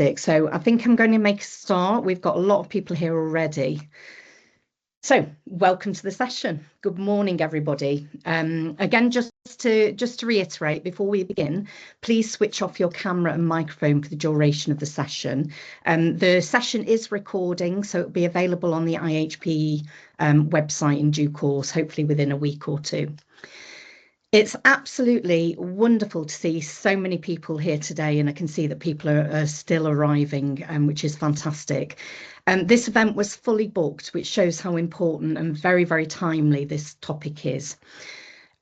Fantastic. So I think I'm going to make a start. We've got a lot of people here already. So welcome to the session. Good morning, everybody. Again, just to reiterate before we begin, please switch off your camera and microphone for the duration of the session. The session is recording, so it'll be available on the IHP website in due course, hopefully within a week or two. It's absolutely wonderful to see so many people here today, and I can see that people are still arriving, which is fantastic. This event was fully booked, which shows how important and very, very timely this topic is.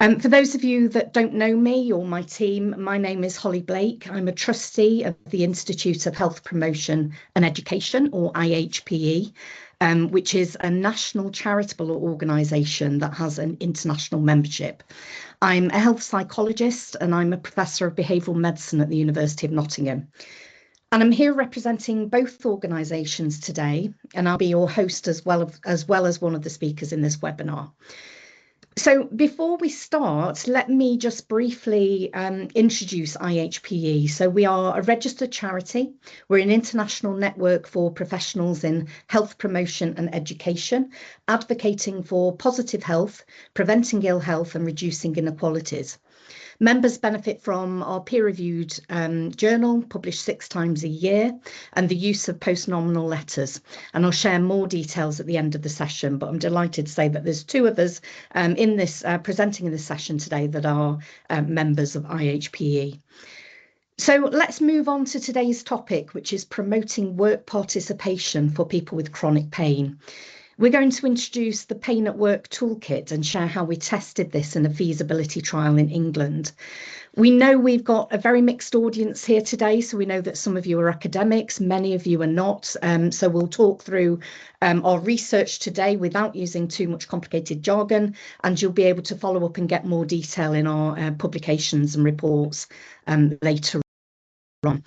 For those of you that don't know me or my team, my name is Holly Blake. I'm a trustee of the Institute of Health Promotion and Education, or IHPE, which is a national charitable organisation that has an international membership. I'm a health psychologist and I'm a professor of behavioural medicine at the University of Nottingham. And I'm here representing both organisations today, and I'll be your host as well as one of the speakers in this webinar. So before we start, let me just briefly introduce IHPE. So we are a registered charity. We're an international network for professionals in health promotion and education, advocating for positive health, preventing ill health and reducing inequalities. Members benefit from our peer-reviewed journal, published 6 times a year, and the use of post-nominal letters. And I'll share more details at the end of the session, but I'm delighted to say that there's 2 of us in this presenting in this session today that are members of IHPE. So let's move on to today's topic, which is promoting work participation for people with chronic pain. We're going to introduce the Pain at Work Toolkit and share how we tested this in a feasibility trial in England. We know we've got a very mixed audience here today, so we know that some of you are academics, many of you are not. So we'll talk through our research today without using too much complicated jargon, and you'll be able to follow up and get more detail in our publications and reports later on.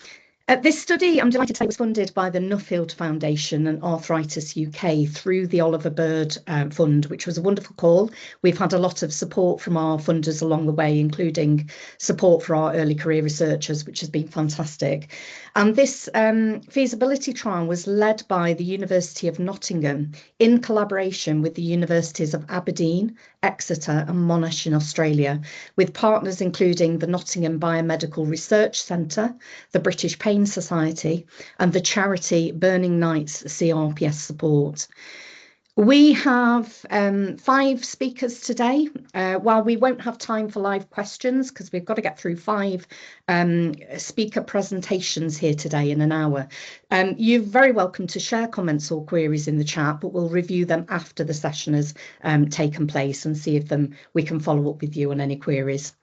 This study, I'm delighted to say, was funded by the Nuffield Foundation and Arthritis UK through the Oliver Bird Fund, which was a wonderful call. We've had a lot of support from our funders along the way, including support for our early career researchers, which has been fantastic. And this feasibility trial was led by the University of Nottingham in collaboration with the universities of Aberdeen, Exeter and Monash in Australia, with partners including the Nottingham Biomedical Research Centre, the British Pain Society and the charity Burning Nights CRPS Support. We have 5 speakers today. While we won't have time for live questions because we've got to get through 5 speaker presentations here today in an hour, you're very welcome to share comments or queries in the chat, but we'll review them after the session has taken place and see if we can follow up with you on any queries.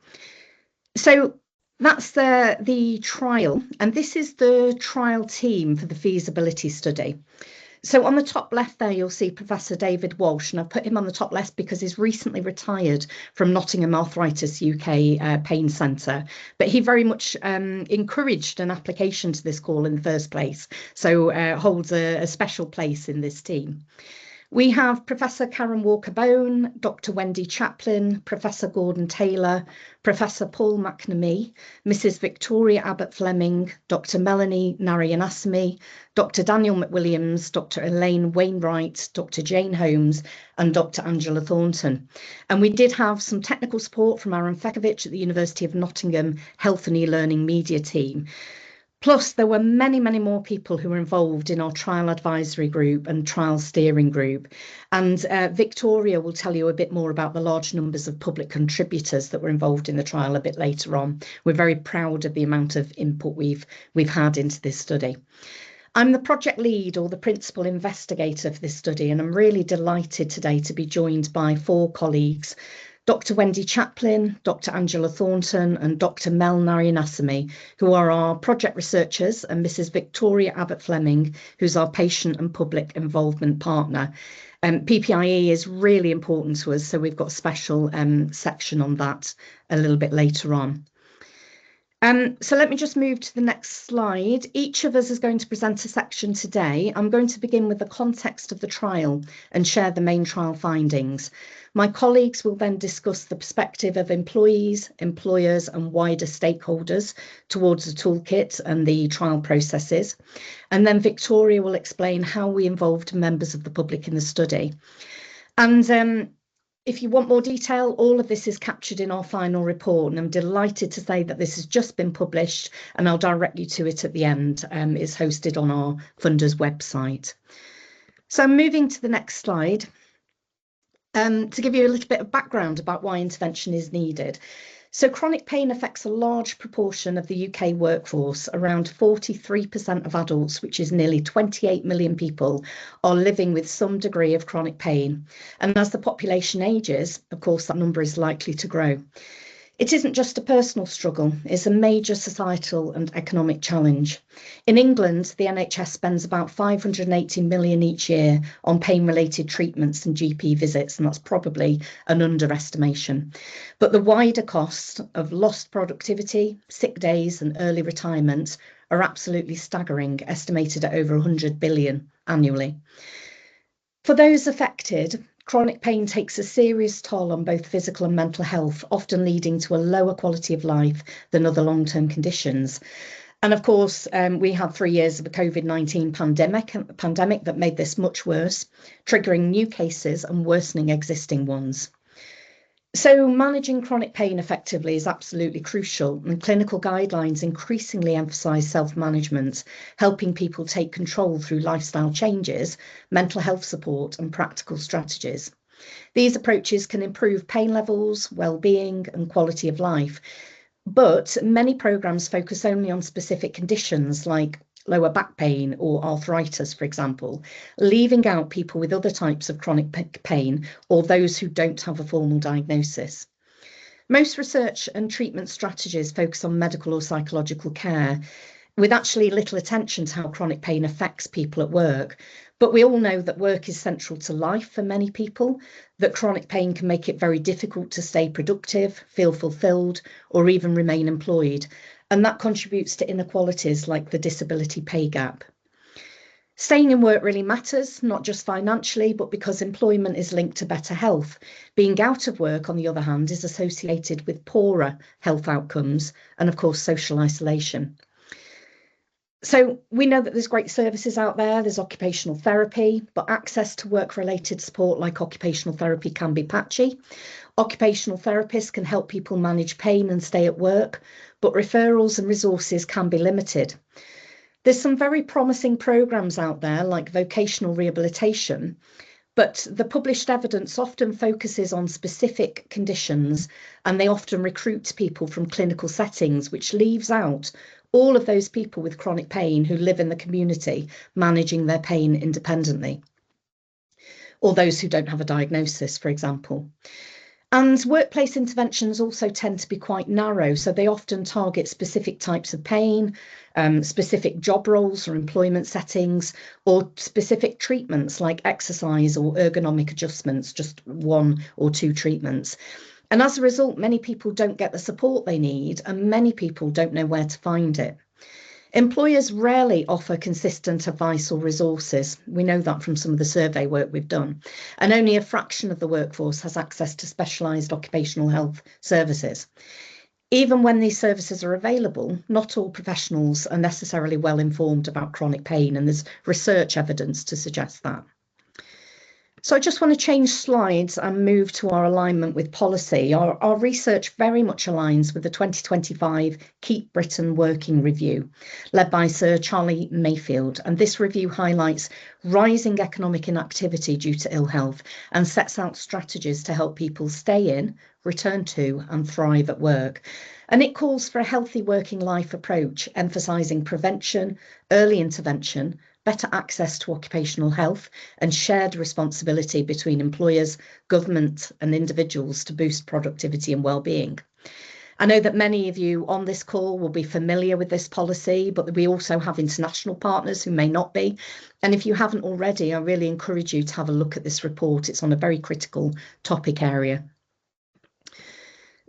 So that's the trial, and this is the trial team for the feasibility study. So on the top left there, you'll see Professor David Walsh, and I've put him on the top left because he's recently retired from Nottingham Arthritis UK Pain Centre, but he very much encouraged an application to this call in the first place, so holds a special place in this team. We have Professor Karen Walker-Bone, Dr. Wendy Chaplin, Professor Gordon Taylor, Professor Paul McNamee, Mrs. Victoria Abbott-Fleming, Dr. Melanie Narayanasamy, Dr. Daniel McWilliams, Dr. Elaine Wainwright, Dr. Jane Holmes, and Dr. Angela Thornton. And we did have some technical support from Aaron Fekovic at the University of Nottingham Health and E-Learning Media team. Plus, there were many, many more people who were involved in our trial advisory group and trial steering group. And Victoria will tell you a bit more about the large numbers of public contributors that were involved in the trial a bit later on. We're very proud of the amount of input we've had into this study. I'm the project lead or the principal investigator for this study, and I'm really delighted today to be joined by 4 colleagues. Dr. Wendy Chaplin, Dr. Angela Thornton and Dr. Mel Narayanasamy, who are our project researchers, and Mrs. Victoria Abbott-Fleming, who's our patient and public involvement partner. PPIE is really important to us, so we've got a special section on that a little bit later on. So let me just move to the next slide. Each of us is going to present a section today. I'm going to begin with the context of the trial and share the main trial findings. My colleagues will then discuss the perspective of employees, employers and wider stakeholders towards the toolkit and the trial processes. And then Victoria will explain how we involved members of the public in the study. And if you want more detail, all of this is captured in our final report, and I'm delighted to say that this has just been published, and I'll direct you to it at the end. It's hosted on our funders website. So moving to the next slide, to give you a little bit of background about why intervention is needed. So chronic pain affects a large proportion of the UK workforce. Around 43% of adults, which is nearly 28 million people, are living with some degree of chronic pain. And as the population ages, of course, that number is likely to grow. It isn't just a personal struggle, it's a major societal and economic challenge. In England, the NHS spends about 580 million each year on pain-related treatments and GP visits, and that's probably an underestimation. But the wider costs of lost productivity, sick days and early retirement are absolutely staggering, estimated at over 100 billion annually. For those affected, chronic pain takes a serious toll on both physical and mental health, often leading to a lower quality of life than other long-term conditions. And of course, we had 3 years of a COVID-19 pandemic that made this much worse, triggering new cases and worsening existing ones. So managing chronic pain effectively is absolutely crucial, and clinical guidelines increasingly emphasise self-management, helping people take control through lifestyle changes, mental health support and practical strategies. These approaches can improve pain levels, well-being and quality of life, but many programmes focus only on specific conditions like lower back pain or arthritis, for example, leaving out people with other types of chronic pain or those who don't have a formal diagnosis. Most research and treatment strategies focus on medical or psychological care, with actually little attention to how chronic pain affects people at work. But we all know that work is central to life for many people, that chronic pain can make it very difficult to stay productive, feel fulfilled, or even remain employed. And that contributes to inequalities like the disability pay gap. Staying in work really matters, not just financially, but because employment is linked to better health. Being out of work, on the other hand, is associated with poorer health outcomes and, of course, social isolation. So we know that there's great services out there. There's occupational therapy, but access to work-related support like occupational therapy can be patchy. Occupational therapists can help people manage pain and stay at work, but referrals and resources can be limited. There's some very promising programmes out there like vocational rehabilitation, but the published evidence often focuses on specific conditions and they often recruit people from clinical settings, which leaves out all of those people with chronic pain who live in the community managing their pain independently, or those who don't have a diagnosis, for example. And workplace interventions also tend to be quite narrow, so they often target specific types of pain, specific job roles or employment settings, or specific treatments like exercise or ergonomic adjustments, just 1 or 2 treatments. And as a result, many people don't get the support they need, and many people don't know where to find it. Employers rarely offer consistent advice or resources. We know that from some of the survey work we've done. And only a fraction of the workforce has access to specialised occupational health services. Even when these services are available, not all professionals are necessarily well informed about chronic pain, and there's research evidence to suggest that. So I just want to change slides and move to our alignment with policy. Our research very much aligns with the 2025 Keep Britain Working Review, led by Sir Charlie Mayfield. And this review highlights rising economic inactivity due to ill health and sets out strategies to help people stay in, return to and thrive at work. And it calls for a healthy working life approach, emphasising prevention, early intervention, better access to occupational health and shared responsibility between employers, government and individuals to boost productivity and well-being. I know that many of you on this call will be familiar with this policy, but we also have international partners who may not be. And if you haven't already, I really encourage you to have a look at this report. It's on a very critical topic area.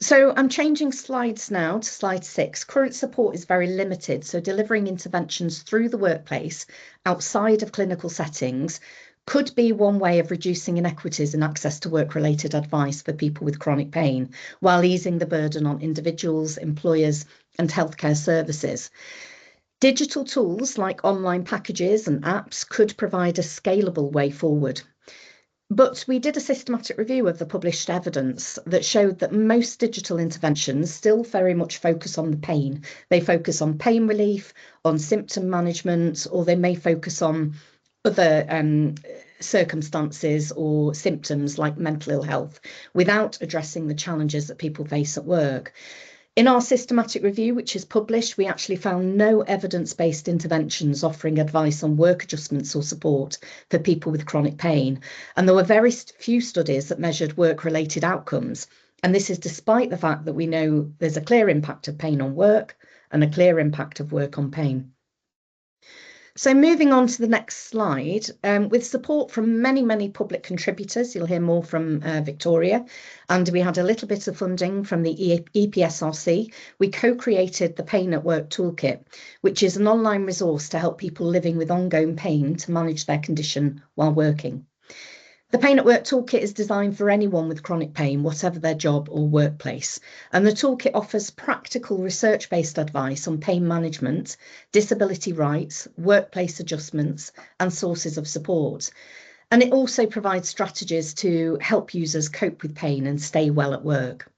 So I'm changing slides now to slide 6. Current support is very limited, so delivering interventions through the workplace outside of clinical settings could be one way of reducing inequities in access to work-related advice for people with chronic pain, while easing the burden on individuals, employers, and healthcare services. Digital tools like online packages and apps could provide a scalable way forward. But we did a systematic review of the published evidence that showed that most digital interventions still very much focus on the pain. They focus on pain relief, on symptom management, or they may focus on other circumstances or symptoms like mental ill health without addressing the challenges that people face at work. In our systematic review, which is published, we actually found no evidence-based interventions offering advice on work adjustments or support for people with chronic pain. And there were very few studies that measured work-related outcomes. And this is despite the fact that we know there's a clear impact of pain on work and a clear impact of work on pain. So moving on to the next slide, with support from many public contributors, you'll hear more from Victoria, and we had a little bit of funding from the EPSRC. We co-created the Pain at Work Toolkit, which is an online resource to help people living with ongoing pain to manage their condition while working. The Pain at Work Toolkit is designed for anyone with chronic pain, whatever their job or workplace. And the toolkit offers practical research-based advice on pain management, disability rights, workplace adjustments, and sources of support. And it also provides strategies to help users cope with pain and stay well at work.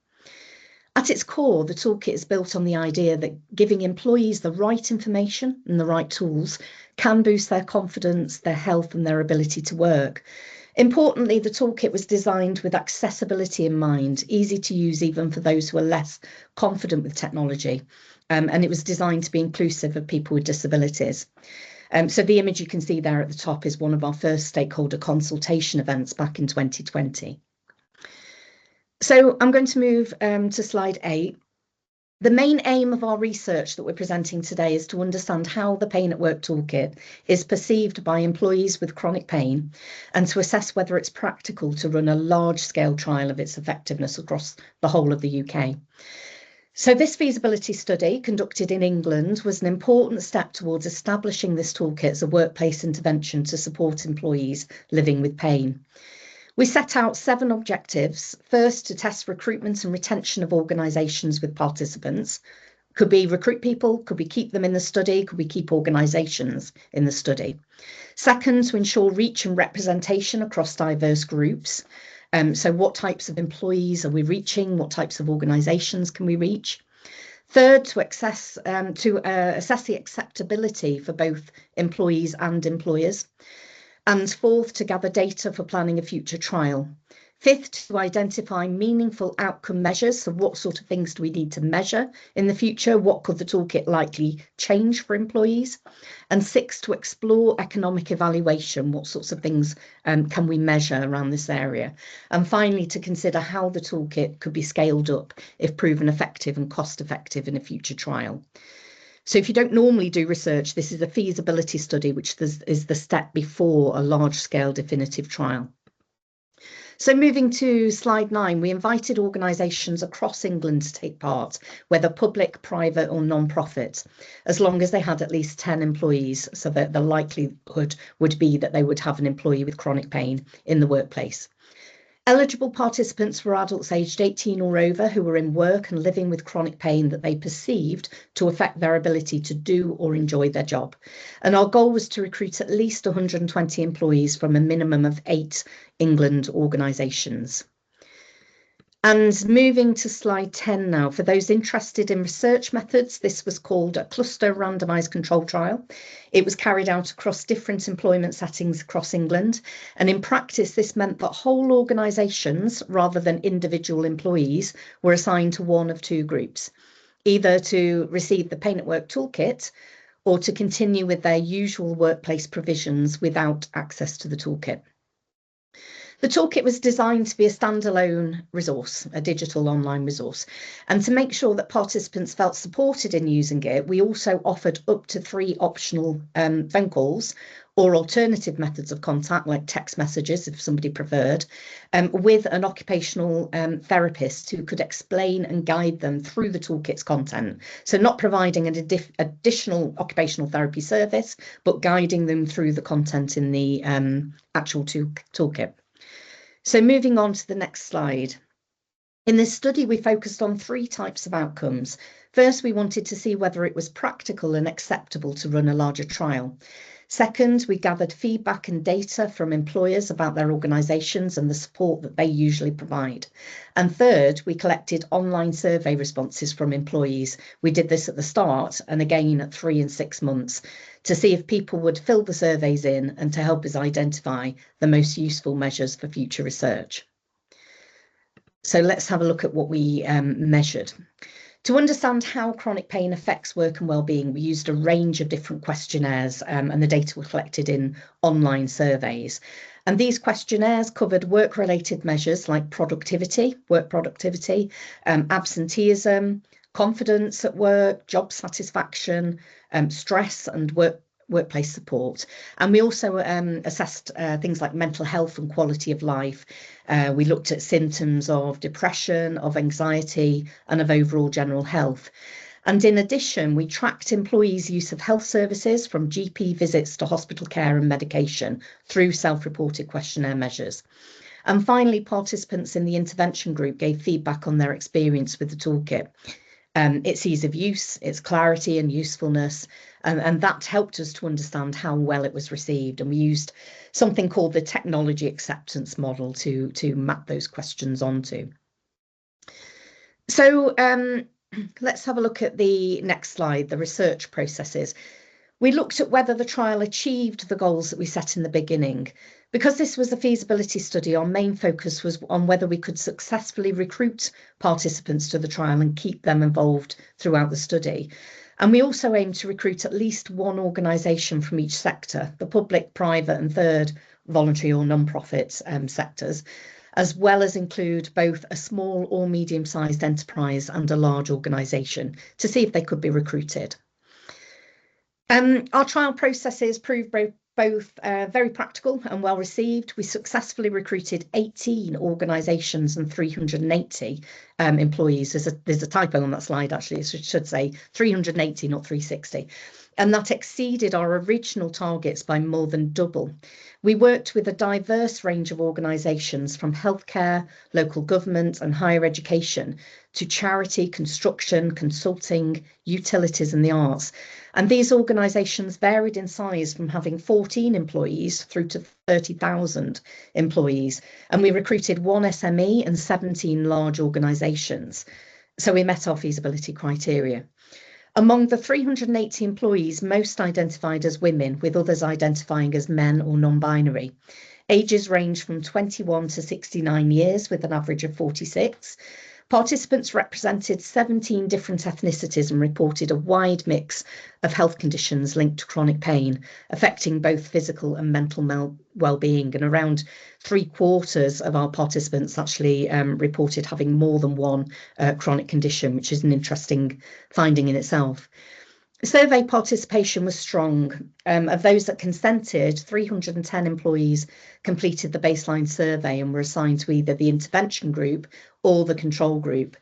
At its core, the toolkit is built on the idea that giving employees the right information and the right tools can boost their confidence, their health, and their ability to work. Importantly, the toolkit was designed with accessibility in mind, easy to use even for those who are less confident with technology. And it was designed to be inclusive of people with disabilities. So the image you can see there at the top is one of our first stakeholder consultation events back in 2020. So I'm going to move to slide 8. The main aim of our research that we're presenting today is to understand how the Pain at Work Toolkit is perceived by employees with chronic pain and to assess whether it's practical to run a large-scale trial of its effectiveness across the whole of the UK. So this feasibility study conducted in England was an important step towards establishing this toolkit as a workplace intervention to support employees living with pain. We set out 7 objectives. First, to test recruitment and retention of organisations with participants. Could be recruit people, could we keep them in the study, could we keep organisations in the study. Second, to ensure reach and representation across diverse groups. So what types of employees are we reaching? What types of organisations can we reach? Third, to assess the acceptability for both employees and employers. And fourth, to gather data for planning a future trial. Fifth, to identify meaningful outcome measures. So what sort of things do we need to measure in the future? What could the toolkit likely change for employees? And sixth, to explore economic evaluation. What sorts of things can we measure around this area? And finally, to consider how the toolkit could be scaled up if proven effective and cost effective in a future trial. So if you don't normally do research, this is a feasibility study, which is the step before a large-scale definitive trial. So moving to slide 9, we invited organisations across England to take part, whether public, private or non-profit, as long as they had at least 10 employees, so that the likelihood would be that they would have an employee with chronic pain in the workplace. Eligible participants were adults aged 18 or over who were in work and living with chronic pain that they perceived to affect their ability to do or enjoy their job. And our goal was to recruit at least 120 employees from a minimum of 8 England organisations. And moving to slide 10 now, for those interested in research methods, this was called a cluster randomised control trial. It was carried out across different employment settings across England. And in practice, this meant that whole organisations, rather than individual employees, were assigned to one of 2 groups, either to receive the Pain at Work Toolkit or to continue with their usual workplace provisions without access to the toolkit. The toolkit was designed to be a standalone resource, a digital online resource. And to make sure that participants felt supported in using it, we also offered up to 3 optional phone calls or alternative methods of contact, like text messages, if somebody preferred, with an occupational therapist who could explain and guide them through the toolkit's content. So not providing an additional occupational therapy service, but guiding them through the content in the actual toolkit. So moving on to the next slide. In this study, we focused on 3 types of outcomes. First, we wanted to see whether it was practical and acceptable to run a larger trial. Second, we gathered feedback and data from employers about their organisations and the support that they usually provide. And third, we collected online survey responses from employees. We did this at the start and again at 3 and 6 months to see if people would fill the surveys in and to help us identify the most useful measures for future research. So let's have a look at what we measured. To understand how chronic pain affects work and well-being, we used a range of different questionnaires and the data were collected in online surveys. And these questionnaires covered work-related measures like productivity, work productivity, absenteeism, confidence at work, job satisfaction, stress and workplace support. And we also assessed things like mental health and quality of life. We looked at symptoms of depression, of anxiety, and of overall general health. And in addition, we tracked employees' use of health services from GP visits to hospital care and medication through self-reported questionnaire measures. And finally, participants in the intervention group gave feedback on their experience with the toolkit. Its ease of use, its clarity and usefulness, and that helped us to understand how well it was received. And we used something called the technology acceptance model to map those questions onto. So let's have a look at the next slide, the research processes. We looked at whether the trial achieved the goals that we set in the beginning. Because this was a feasibility study, our main focus was on whether we could successfully recruit participants to the trial and keep them involved throughout the study. And we also aimed to recruit at least 1 organisation from each sector, the public, private and third voluntary or non-profit sectors, as well as include both a small or medium-sized enterprise and a large organisation to see if they could be recruited. Our trial processes proved both very practical and well received. We successfully recruited 18 organisations and 380 employees. There's a typo on that slide, actually. It should say 380, not 360. And that exceeded our original targets by more than double. We worked with a diverse range of organisations from healthcare, local government and higher education to charity, construction, consulting, utilities and the arts. And these organisations varied in size from having 14 employees through to 30,000 employees. And we recruited 1 SME and 17 large organisations. So we met our feasibility criteria. Among the 380 employees, most identified as women, with others identifying as men or non-binary. Ages range from 21 to 69 years, with an average of 46. Participants represented 17 different ethnicities and reported a wide mix of health conditions linked to chronic pain, affecting both physical and mental well-being. And around 3/4 of our participants actually reported having more than one chronic condition, which is an interesting finding in itself. Survey participation was strong. Of those that consented, 310 employees completed the baseline survey and were assigned to either the intervention group or the control group.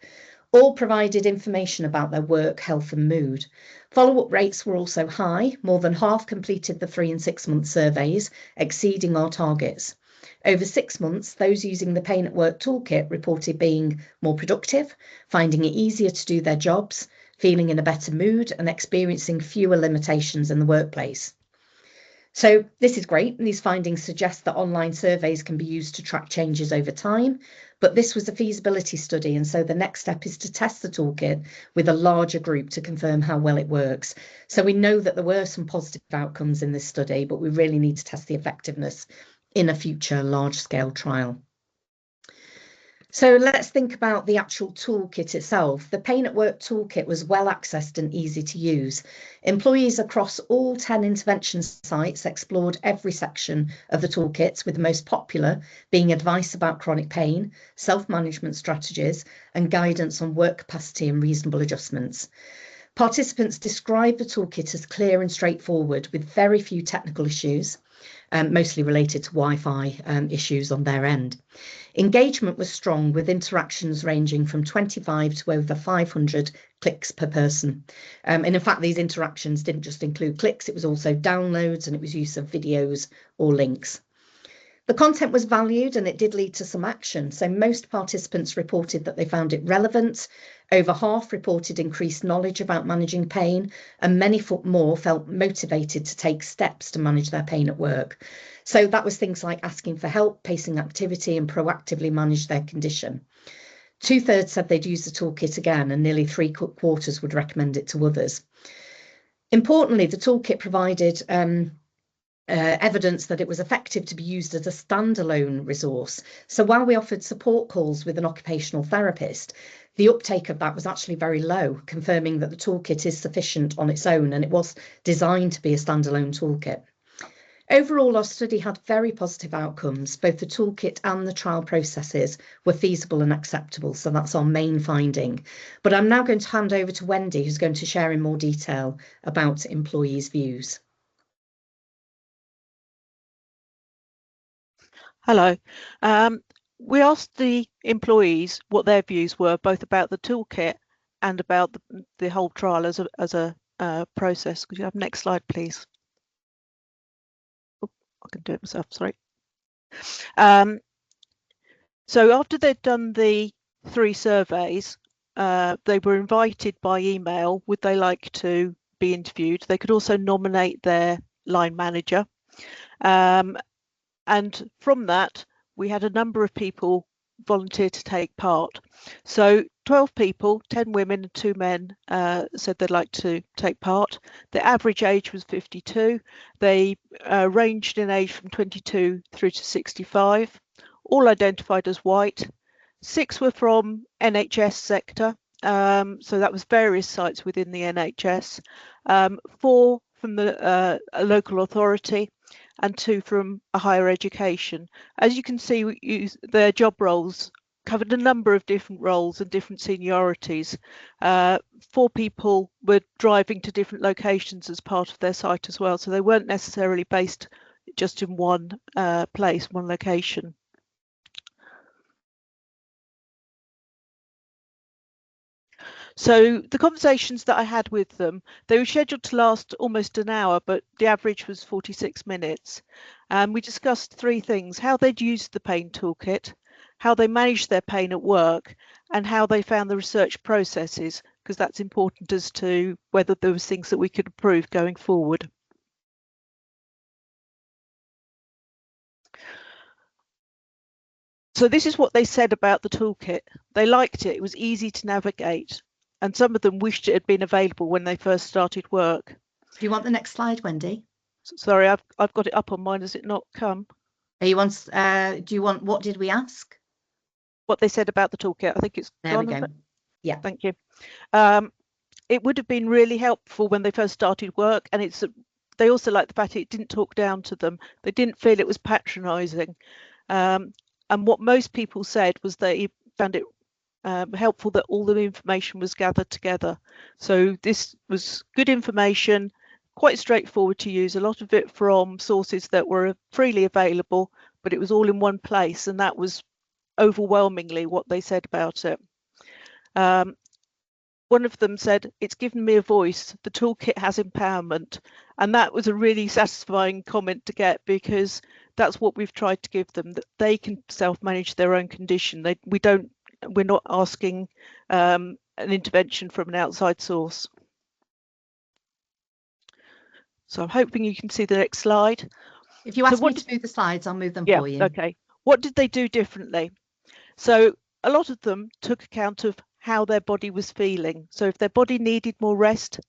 All provided information about their work, health and mood. Follow-up rates were also high. More than half completed the 3 and 6 month surveys, exceeding our targets. Over 6 months, those using the Pain at Work toolkit reported being more productive, finding it easier to do their jobs, feeling in a better mood and experiencing fewer limitations in the workplace. So this is great. These findings suggest that online surveys can be used to track changes over time, but this was a feasibility study, and so the next step is to test the toolkit with a larger group to confirm how well it works. So we know that there were some positive outcomes in this study, but we really need to test the effectiveness in a future large-scale trial. So let's think about the actual toolkit itself. The Pain at Work toolkit was well accessed and easy to use. Employees across all 10 intervention sites explored every section of the toolkit, with the most popular being advice about chronic pain, self-management strategies, and guidance on work capacity and reasonable adjustments. Participants described the toolkit as clear and straightforward, with very few technical issues, mostly related to Wi-Fi issues on their end. Engagement was strong, with interactions ranging from 25 to over 500 clicks per person. And in fact, these interactions didn't just include clicks, it was also downloads, and it was use of videos or links. The content was valued and it did lead to some action. So most participants reported that they found it relevant. Over half reported increased knowledge about managing pain, and many more felt motivated to take steps to manage their pain at work. So that was things like asking for help, pacing activity, and proactively manage their condition. 2/3 said they'd use the toolkit again, and nearly 3/4 would recommend it to others. Importantly, the toolkit provided evidence that it was effective to be used as a standalone resource. So while we offered support calls with an occupational therapist, the uptake of that was actually very low, confirming that the toolkit is sufficient on its own, and it was designed to be a standalone toolkit. Overall, our study had very positive outcomes. Both the toolkit and the trial processes were feasible and acceptable, so that's our main finding. But I'm now going to hand over to Wendy, who's going to share in more detail about employees' views. Hello. We asked the employees what their views were, both about the toolkit and about the whole trial as a process. Could you have next slide, please? Oh, I can do it myself, sorry. So after they'd done the 3 surveys, they were invited by email, would they like to be interviewed? They could also nominate their line manager. And from that, we had a number of people volunteer to take part. So 12 people, 10 women and 2 men said they'd like to take part. The average age was 52. They ranged in age from 22 through to 65, all identified as white. 6 were from NHS sector, so that was various sites within the NHS. 4 from the local authority, and 2 from a higher education. As you can see, their job roles covered a number of different roles and different seniorities. 4 people were driving to different locations as part of their site as well, so they weren't necessarily based just in one place, one location. So the conversations that I had with them, they were scheduled to last almost an hour, but the average was 46 minutes. We discussed 3 things: how they'd used the pain toolkit, how they managed their pain at work, and how they found the research processes, because that's important as to whether there was things that we could improve going forward. So this is what they said about the toolkit. They liked it. It was easy to navigate, and some of them wished it had been available when they first started work. Do you want the next slide, Wendy? Sorry, I've got it up on mine. Has it not come? Do you want what did we ask? What they said about the toolkit. I think it's there gone. We go. Yeah. Thank you. It would have been really helpful when they first started work, and they also liked the fact it didn't talk down to them. They didn't feel it was patronising. And what most people said was they found it helpful that all the information was gathered together. So this was good information, quite straightforward to use, a lot of it from sources that were freely available, but it was all in one place, and that was overwhelmingly what they said about it. One of them said, "It's given me a voice. The toolkit has empowerment." And that was a really satisfying comment to get, because that's what we've tried to give them, that they can self-manage their own condition. We're not asking an intervention from an outside source. So I'm hoping you can see the next slide. If you ask me to move the slides, I'll move them for you. Okay. What did they do differently? So a lot of them took account of how their body was feeling. So if their body needed more rest,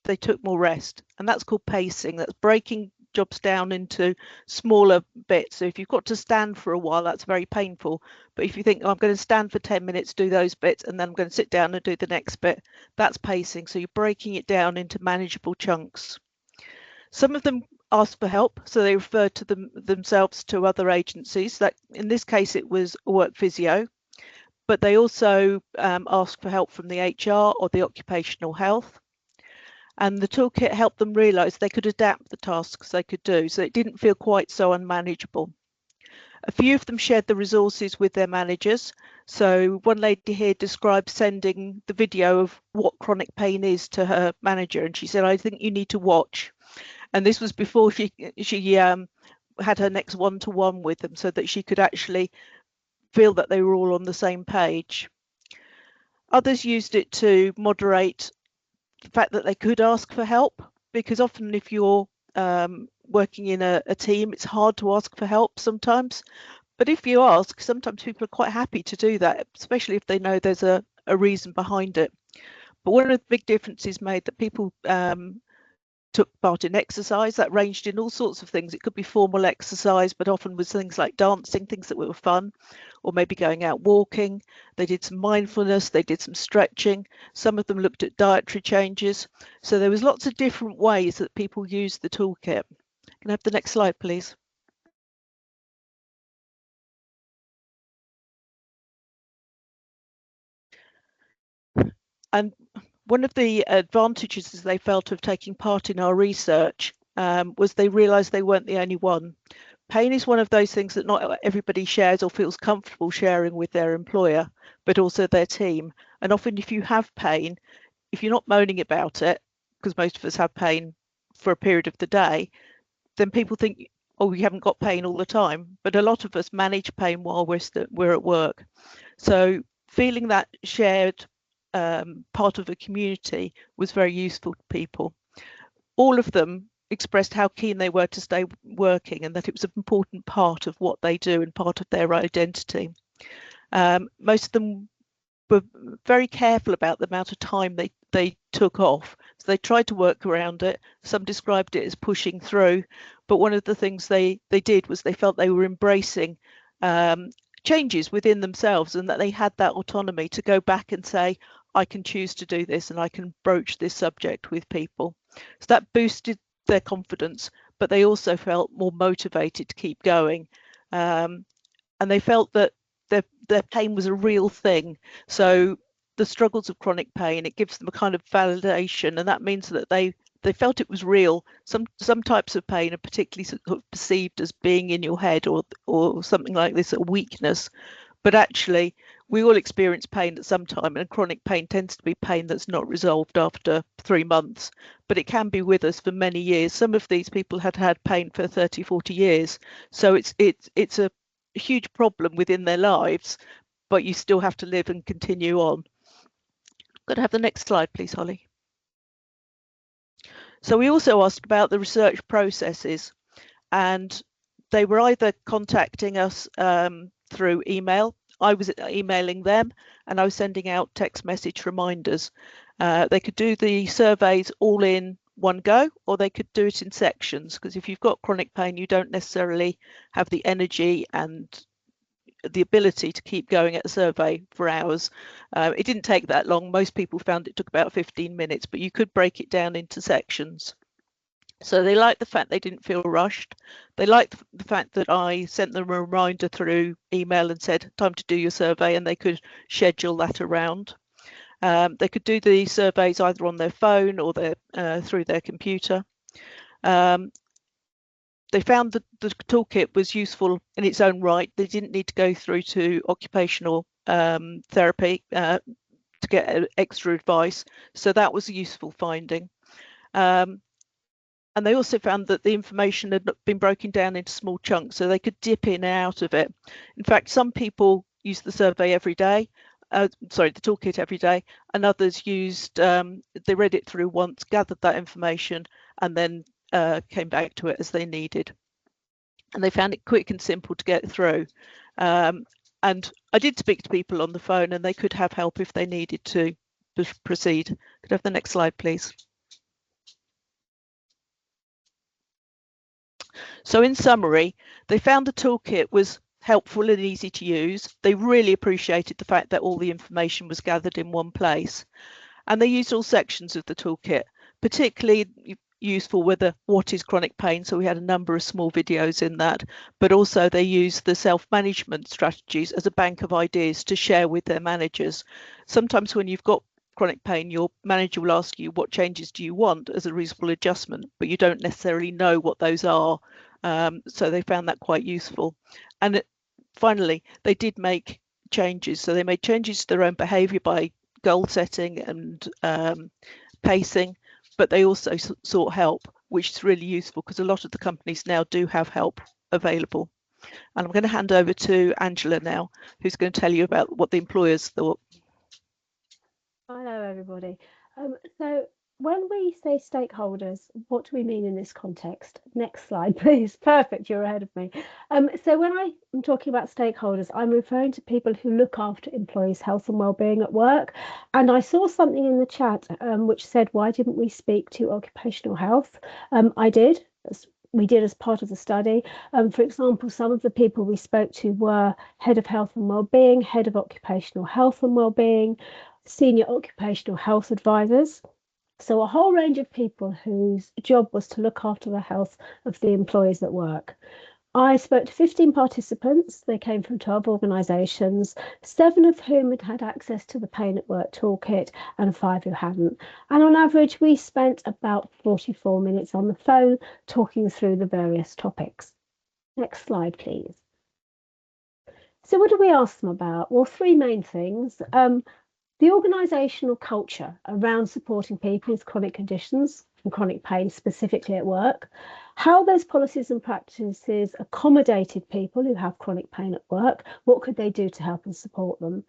they took more rest. And that's called pacing. That's breaking jobs down into smaller bits. So if you've got to stand for a while, that's very painful. But if you think, oh, I'm going to stand for 10 minutes, do those bits, and then I'm going to sit down and do the next bit, that's pacing. So you're breaking it down into manageable chunks. Some of them asked for help, so they referred to themselves to other agencies. That in this case, it was a work physio, but they also asked for help from the HR or the occupational health. And the toolkit helped them realise they could adapt the tasks they could do, so it didn't feel quite so unmanageable. A few of them shared the resources with their managers. So one lady here described sending the video of what chronic pain is to her manager, and she said, I think you need to watch. And this was before she had her next one-to-one with them, so that she could actually feel that they were all on the same page. Others used it to moderate the fact that they could ask for help, because often if you're working in a team, it's hard to ask for help sometimes. But if you ask, sometimes people are quite happy to do that, especially if they know there's a reason behind it. But one of the big differences made that people took part in exercise that ranged in all sorts of things. It could be formal exercise, but often was things like dancing, things that were fun, or maybe going out walking. They did some mindfulness, they did some stretching. Some of them looked at dietary changes. So there was lots of different ways that people used the toolkit. Can I have the next slide, please? And one of the advantages they felt of taking part in our research was they realised they weren't the only one. Pain is one of those things that not everybody shares or feels comfortable sharing with their employer, but also their team. And often if you have pain, if you're not moaning about it, because most of us have pain for a period of the day, then people think, oh, you haven't got pain all the time. But a lot of us manage pain while we're at work. So feeling that shared part of a community was very useful to people. All of them expressed how keen they were to stay working and that it was an important part of what they do and part of their identity. Most of them were very careful about the amount of time they took off. So they tried to work around it. Some described it as pushing through, but one of the things they did was they felt they were embracing changes within themselves and that they had that autonomy to go back and say, I can choose to do this and I can broach this subject with people. So that boosted their confidence, but they also felt more motivated to keep going. And they felt that their pain was a real thing. So the struggles of chronic pain, it gives them a kind of validation, and that means that they felt it was real. Some types of pain are particularly sort of perceived as being in your head or something like this, a weakness. But actually, we all experience pain at some time, and chronic pain tends to be pain that's not resolved after 3 months, but it can be with us for many years. Some of these people had had pain for 30, 40 years. So it's a huge problem within their lives, but you still have to live and continue on. Could I have the next slide, please, Holly? So we also asked about the research processes, and they were either contacting us through email. I was emailing them and I was sending out text message reminders. They could do the surveys all in one go, or they could do it in sections, because if you've got chronic pain, you don't necessarily have the energy and the ability to keep going at a survey for hours. It didn't take that long. Most people found it took about 15 minutes, but you could break it down into sections. So they liked the fact they didn't feel rushed. They liked the fact that I sent them a reminder through email and said, time to do your survey, and they could schedule that around. They could do the surveys either on their phone or through their computer. They found that the toolkit was useful in its own right. They didn't need to go through to occupational therapy to get extra advice. So that was a useful finding. And they also found that the information had been broken down into small chunks, so they could dip in and out of it. In fact, some people use the survey every day, the toolkit every day, and others used, they read it through once, gathered that information, and then came back to it as they needed. And they found it quick and simple to get through. And I did speak to people on the phone, and they could have help if they needed to proceed. Could I have the next slide, please? So in summary, they found the toolkit was helpful and easy to use. They really appreciated the fact that all the information was gathered in one place. And they used all sections of the toolkit, particularly useful with the what is chronic pain. So we had a number of small videos in that, but also they used the self-management strategies as a bank of ideas to share with their managers. Sometimes when you've got chronic pain, your manager will ask you what changes do you want as a reasonable adjustment, but you don't necessarily know what those are. So they found that quite useful. And finally, they did make changes. So they made changes to their own behaviour by goal setting and pacing, but they also sought help, which is really useful because a lot of the companies now do have help available. And I'm going to hand over to Angela now, who's going to tell you about what the employers thought. Hello, everybody. So when we say stakeholders, what do we mean in this context? Next slide, please. Perfect, you're ahead of me. So when I'm talking about stakeholders, I'm referring to people who look after employees' health and well-being at work. And I saw something in the chat which said, why didn't we speak to occupational health? I did. We did as part of the study. For example, some of the people we spoke to were head of health and well-being, head of occupational health and well-being, senior occupational health advisors. So a whole range of people whose job was to look after the health of the employees at work. I spoke to 15 participants. They came from 12 organisations, 7 of whom had had access to the Pain at Work toolkit and 5 who hadn't. And on average, we spent about 44 minutes on the phone talking through the various topics. Next slide, please. So what did we ask them about? Well, 3 main things. The organisational culture around supporting people with chronic conditions and chronic pain, specifically at work, how those policies and practices accommodated people who have chronic pain at work, what could they do to help and support them?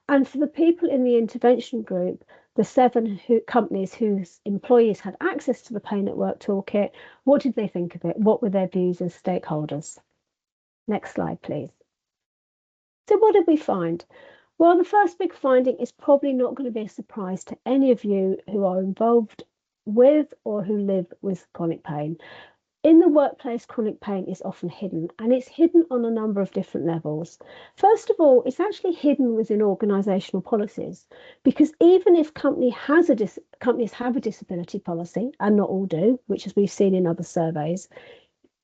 And for the people in the intervention group, the 7 companies whose employees had access to the Pain at Work toolkit, what did they think of it? What were their views as stakeholders? Next slide, please. So what did we find? Well, the first big finding is probably not going to be a surprise to any of you who are involved with or who live with chronic pain. In the workplace, chronic pain is often hidden, and it's hidden on a number of different levels. First of all, it's actually hidden within organisational policies, because even if companies have a disability policy, and not all do, which as we've seen in other surveys,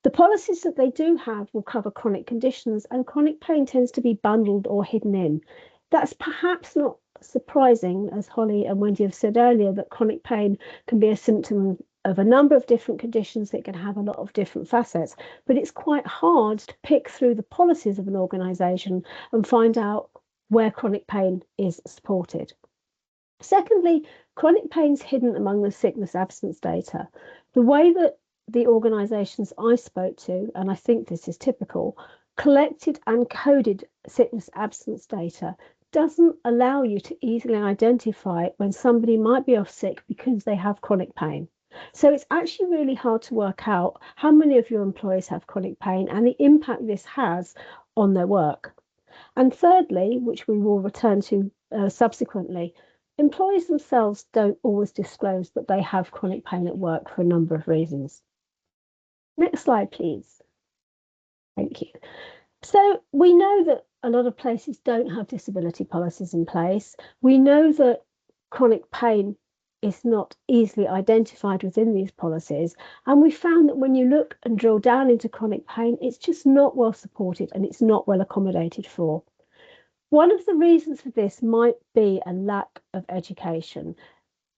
the policies that they do have will cover chronic conditions, and chronic pain tends to be bundled or hidden in. That's perhaps not surprising, as Holly and Wendy have said earlier, that chronic pain can be a symptom of a number of different conditions that can have a lot of different facets, but it's quite hard to pick through the policies of an organisation and find out where chronic pain is supported. Secondly, chronic pain is hidden among the sickness absence data. The way that the organisations I spoke to, and I think this is typical, collected and coded sickness absence data doesn't allow you to easily identify when somebody might be off sick because they have chronic pain. So it's actually really hard to work out how many of your employees have chronic pain and the impact this has on their work. And thirdly, which we will return to subsequently, employees themselves don't always disclose that they have chronic pain at work for a number of reasons. Next slide, please. Thank you. So we know that a lot of places don't have disability policies in place. We know that chronic pain is not easily identified within these policies. And we found that when you look and drill down into chronic pain, it's just not well supported and it's not well accommodated for. One of the reasons for this might be a lack of education.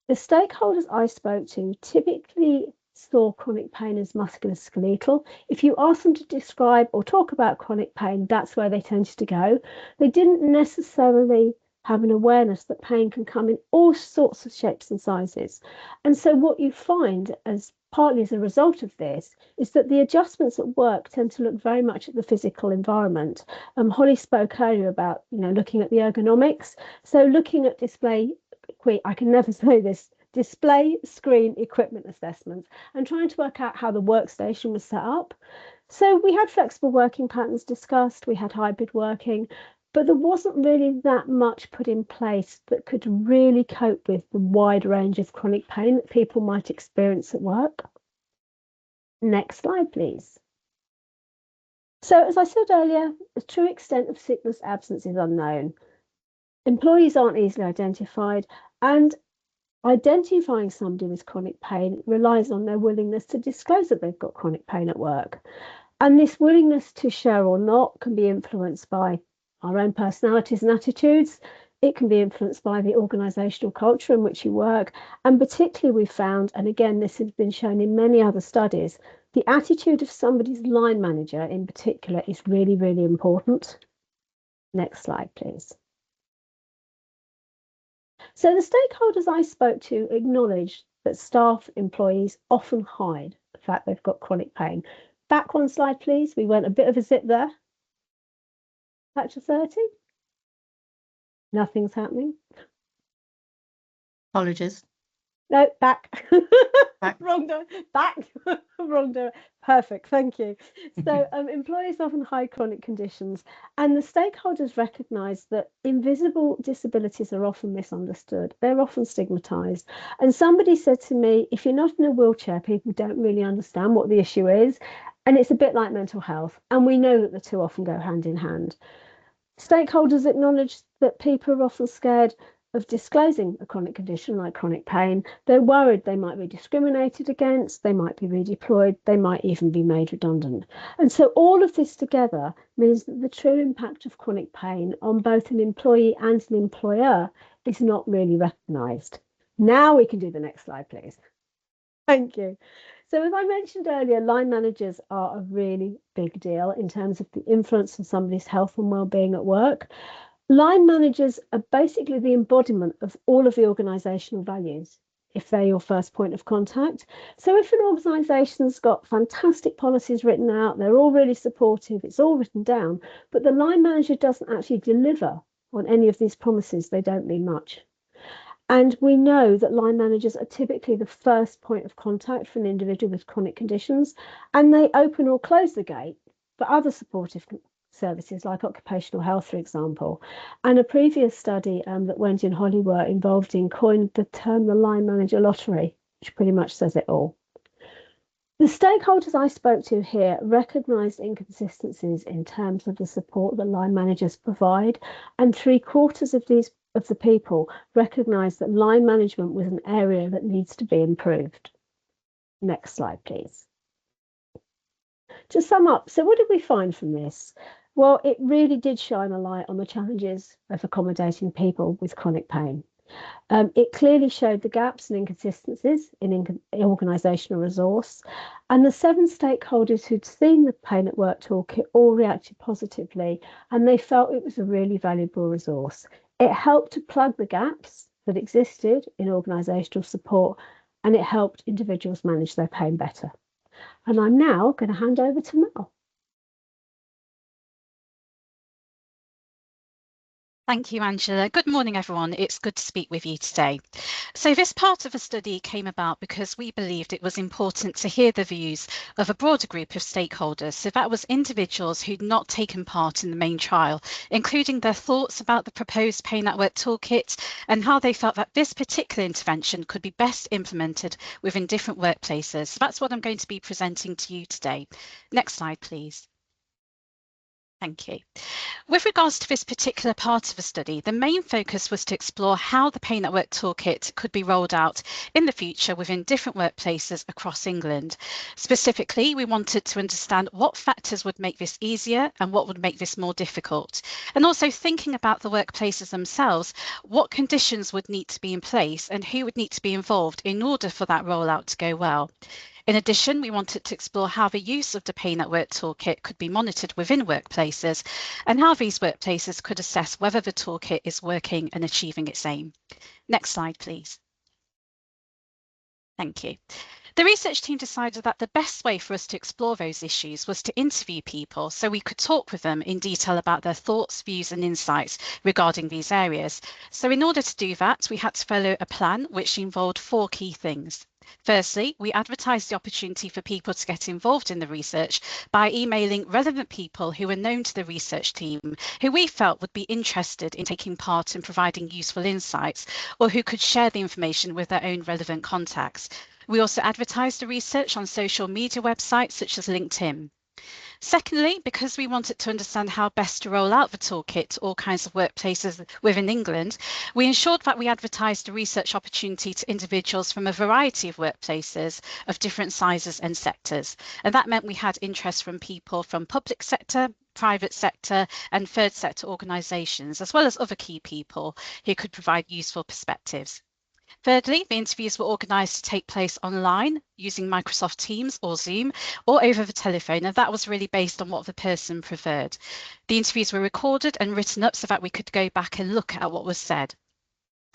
The stakeholders I spoke to typically saw chronic pain as musculoskeletal. If you ask them to describe or talk about chronic pain, that's where they tended to go. They didn't necessarily have an awareness that pain can come in all sorts of shapes and sizes. And so what you find, as partly as a result of this, is that the adjustments at work tend to look very much at the physical environment. Holly spoke earlier about looking at the ergonomics. So looking at I can never say this, display screen equipment assessments, and trying to work out how the workstation was set up. So we had flexible working patterns discussed, we had hybrid working, but there wasn't really that much put in place that could really cope with the wide range of chronic pain that people might experience at work. Next slide, please. So, as I said earlier, the true extent of sickness absence is unknown. Employees aren't easily identified, and identifying somebody with chronic pain relies on their willingness to disclose that they've got chronic pain at work. And this willingness to share or not can be influenced by our own personalities and attitudes. It can be influenced by the organisational culture in which you work. And particularly we found, and again, this has been shown in many other studies, the attitude of somebody's line manager in particular is really, really important. Next slide, please. So the stakeholders I spoke to acknowledged that staff employees often hide the fact they've got chronic pain. Back one slide, please. We went a bit of a zip there. Back to 30. Nothing's happening. Apologies. No, back. Back. Wrong door. Back. Wrong door. Perfect. Thank you. So employees often hide chronic conditions, and the stakeholders recognise that invisible disabilities are often misunderstood. They're often stigmatised. And somebody said to me, if you're not in a wheelchair, people don't really understand what the issue is. And it's a bit like mental health. And we know that the two often go hand in hand. Stakeholders acknowledge that people are often scared of disclosing a chronic condition like chronic pain. They're worried they might be discriminated against, they might be redeployed, they might even be made redundant. And so all of this together means that the true impact of chronic pain on both an employee and an employer is not really recognised. Now we can do the next slide, please. Thank you. So as I mentioned earlier, line managers are a really big deal in terms of the influence on somebody's health and well-being at work. Line managers are basically the embodiment of all of the organisational values, if they're your first point of contact. So if an organisation's got fantastic policies written out, they're all really supportive, it's all written down, but the line manager doesn't actually deliver on any of these promises, they don't mean much. And we know that line managers are typically the first point of contact for an individual with chronic conditions, and they open or close the gate for other supportive services like occupational health, for example. And a previous study that Wendy and Holly were involved in coined the term the line manager lottery, which pretty much says it all. The stakeholders I spoke to here recognised inconsistencies in terms of the support that line managers provide, and 3/4 of the people recognised that line management was an area that needs to be improved. Next slide, please. To sum up, so what did we find from this? Well, it really did shine a light on the challenges of accommodating people with chronic pain. It clearly showed the gaps and inconsistencies in organisational resource, and the 7 stakeholders who'd seen the Pain at Work Toolkit all reacted positively, and they felt it was a really valuable resource. It helped to plug the gaps that existed in organisational support, and it helped individuals manage their pain better. And I'm now going to hand over to Mel. Thank you, Angela. Good morning, everyone. It's good to speak with you today. So this part of the study came about because we believed it was important to hear the views of a broader group of stakeholders. So that was individuals who'd not taken part in the main trial, including their thoughts about the proposed Pain at Work Toolkit and how they felt that this particular intervention could be best implemented within different workplaces. So that's what I'm going to be presenting to you today. Next slide, please. Thank you. With regards to this particular part of the study, the main focus was to explore how the Pain at Work Toolkit could be rolled out in the future within different workplaces across England. Specifically, we wanted to understand what factors would make this easier and what would make this more difficult. And also thinking about the workplaces themselves, what conditions would need to be in place and who would need to be involved in order for that rollout to go well. In addition, we wanted to explore how the use of the Pain at Work Toolkit could be monitored within workplaces and how these workplaces could assess whether the toolkit is working and achieving its aim. Next slide, please. Thank you. The research team decided that the best way for us to explore those issues was to interview people so we could talk with them in detail about their thoughts, views and insights regarding these areas. So in order to do that, we had to follow a plan which involved 4 key things. Firstly, we advertised the opportunity for people to get involved in the research by emailing relevant people who were known to the research team, who we felt would be interested in taking part in providing useful insights, or who could share the information with their own relevant contacts. We also advertised the research on social media websites such as LinkedIn. Secondly, because we wanted to understand how best to roll out the toolkit to all kinds of workplaces within England, we ensured that we advertised a research opportunity to individuals from a variety of workplaces of different sizes and sectors. And that meant we had interest from people from public sector, private sector and third sector organisations, as well as other key people who could provide useful perspectives. Thirdly, the interviews were organised to take place online using Microsoft Teams or Zoom or over the telephone, and that was really based on what the person preferred. The interviews were recorded and written up so that we could go back and look at what was said.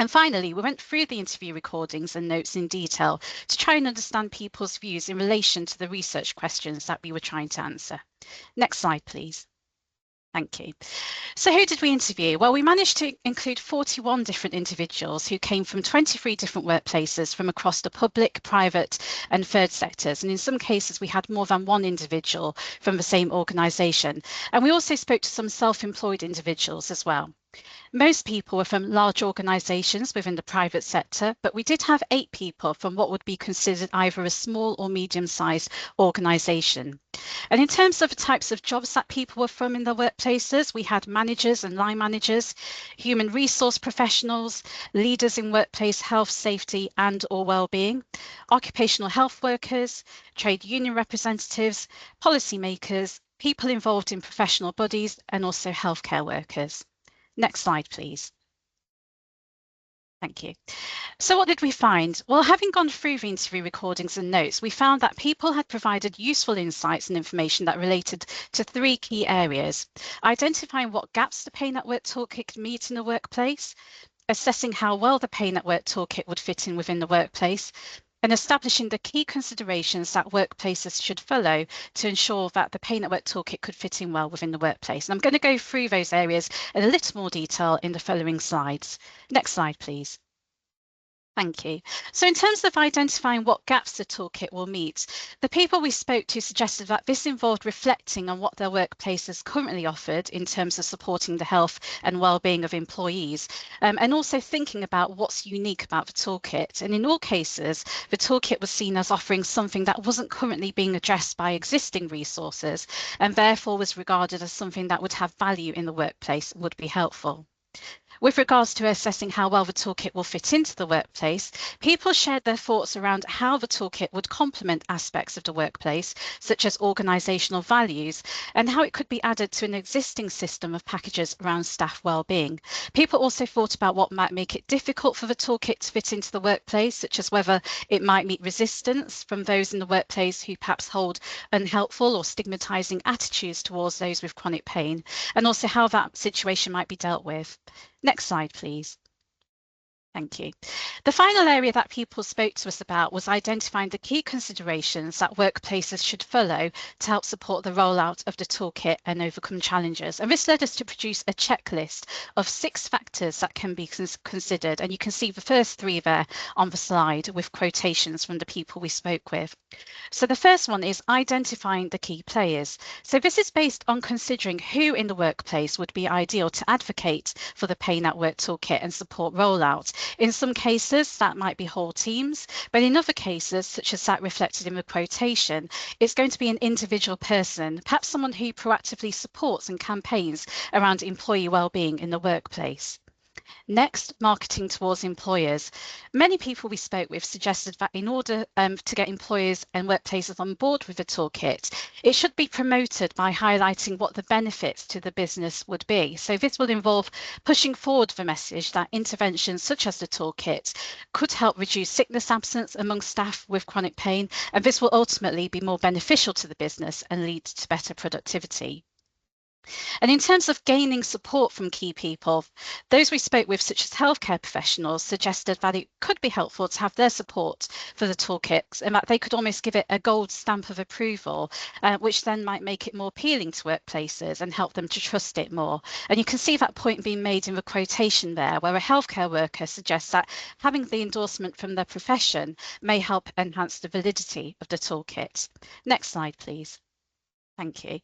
And finally, we went through the interview recordings and notes in detail to try and understand people's views in relation to the research questions that we were trying to answer. Next slide, please. Thank you. So who did we interview? Well, we managed to include 41 different individuals who came from 23 different workplaces from across the public, private and third sectors. And in some cases, we had more than one individual from the same organisation. And we also spoke to some self-employed individuals as well. Most people were from large organisations within the private sector, but we did have 8 people from what would be considered either a small or medium-sized organisation. And in terms of the types of jobs that people were from in their workplaces, we had managers and line managers, human resource professionals, leaders in workplace health, safety and or well-being, occupational health workers, trade union representatives, policymakers, people involved in professional bodies and also healthcare workers. Next slide, please. Thank you. So what did we find? Well, having gone through the interview recordings and notes, we found that people had provided useful insights and information that related to 3 key areas: identifying what gaps the Pay Network Toolkit could meet in the workplace, assessing how well the Pay Network Toolkit would fit in within the workplace, and establishing the key considerations that workplaces should follow to ensure that the Pay Network Toolkit could fit in well within the workplace. And I'm going to go through those areas in a little more detail in the following slides. Next slide, please. Thank you. So in terms of identifying what gaps the toolkit will meet, the people we spoke to suggested that this involved reflecting on what their workplaces currently offered in terms of supporting the health and well-being of employees, and also thinking about what's unique about the toolkit. And in all cases, the toolkit was seen as offering something that wasn't currently being addressed by existing resources, and therefore was regarded as something that would have value in the workplace, would be helpful. With regards to assessing how well the toolkit will fit into the workplace, people shared their thoughts around how the toolkit would complement aspects of the workplace, such as organisational values, and how it could be added to an existing system of packages around staff well-being. People also thought about what might make it difficult for the toolkit to fit into the workplace, such as whether it might meet resistance from those in the workplace who perhaps hold unhelpful or stigmatising attitudes towards those with chronic pain, and also how that situation might be dealt with. Next slide, please. Thank you. The final area that people spoke to us about was identifying the key considerations that workplaces should follow to help support the rollout of the toolkit and overcome challenges. And this led us to produce a checklist of 6 factors that can be considered. And you can see the first 3 there on the slide with quotations from the people we spoke with. So the first one is identifying the key players. So this is based on considering who in the workplace would be ideal to advocate for the Pay Network Toolkit and support rollout. In some cases, that might be whole teams, but in other cases, such as that reflected in the quotation, it's going to be an individual person, perhaps someone who proactively supports and campaigns around employee well-being in the workplace. Next, marketing towards employers. Many people we spoke with suggested that in order to get employers and workplaces on board with the toolkit, it should be promoted by highlighting what the benefits to the business would be. So this will involve pushing forward the message that interventions such as the toolkit could help reduce sickness absence among staff with chronic pain, and this will ultimately be more beneficial to the business and lead to better productivity. And in terms of gaining support from key people, those we spoke with, such as healthcare professionals, suggested that it could be helpful to have their support for the toolkit and that they could almost give it a gold stamp of approval, which then might make it more appealing to workplaces and help them to trust it more. And you can see that point being made in the quotation there, where a healthcare worker suggests that having the endorsement from their profession may help enhance the validity of the toolkit. Next slide, please. Thank you.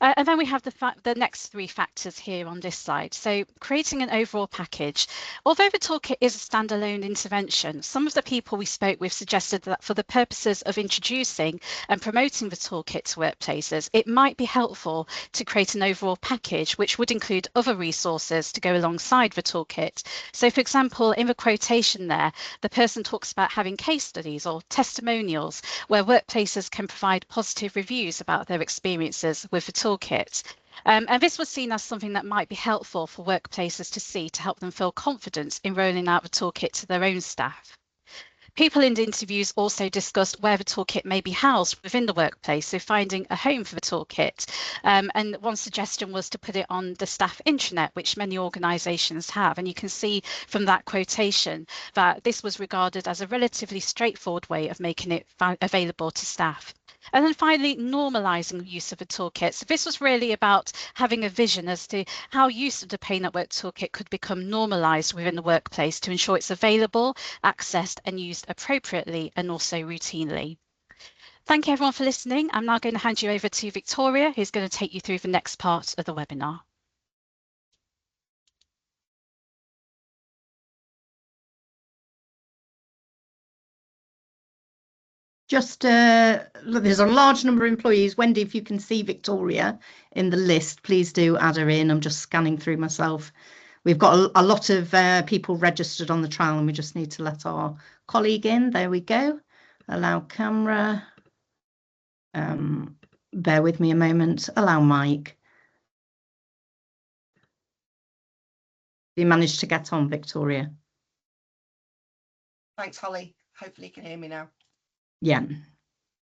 And then we have the next three factors here on this slide. So creating an overall package. Although the toolkit is a standalone intervention, some of the people we spoke with suggested that for the purposes of introducing and promoting the toolkit to workplaces, it might be helpful to create an overall package, which would include other resources to go alongside the toolkit. So for example, in the quotation there, the person talks about having case studies or testimonials where workplaces can provide positive reviews about their experiences with the toolkit. And this was seen as something that might be helpful for workplaces to see to help them feel confident in rolling out the toolkit to their own staff. People in the interviews also discussed where the toolkit may be housed within the workplace, so finding a home for the toolkit. And one suggestion was to put it on the staff intranet, which many organisations have. And you can see from that quotation that this was regarded as a relatively straightforward way of making it available to staff. And then finally, normalising use of the toolkit. So this was really about having a vision as to how use of the Pain at Work toolkit could become normalised within the workplace to ensure it's available, accessed and used appropriately and also routinely. Thank you everyone for listening. I'm now going to hand you over to Victoria, who's going to take you through the next part of the webinar. Just there's a large number of employees. Wendy, if you can see Victoria in the list, please do add her in. I'm just scanning through myself. We've got a lot of people registered on the trial and we just need to let our colleague in. There we go. Allow camera. Bear with me a moment. Allow mic. You managed to get on, Victoria? Thanks, Holly. Hopefully you can hear me now. Yeah.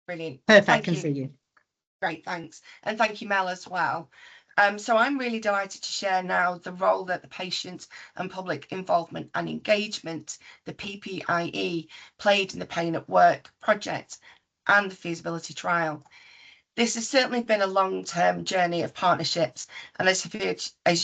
Brilliant. Perfect, Thank I can you. see you. Great, thanks. And thank you, Mel, as well. So I'm really delighted to share now the role that the patient and public involvement and engagement, the PPIE, played in the Pain at Work project and the feasibility trial. This has certainly been a long-term journey of partnerships, and as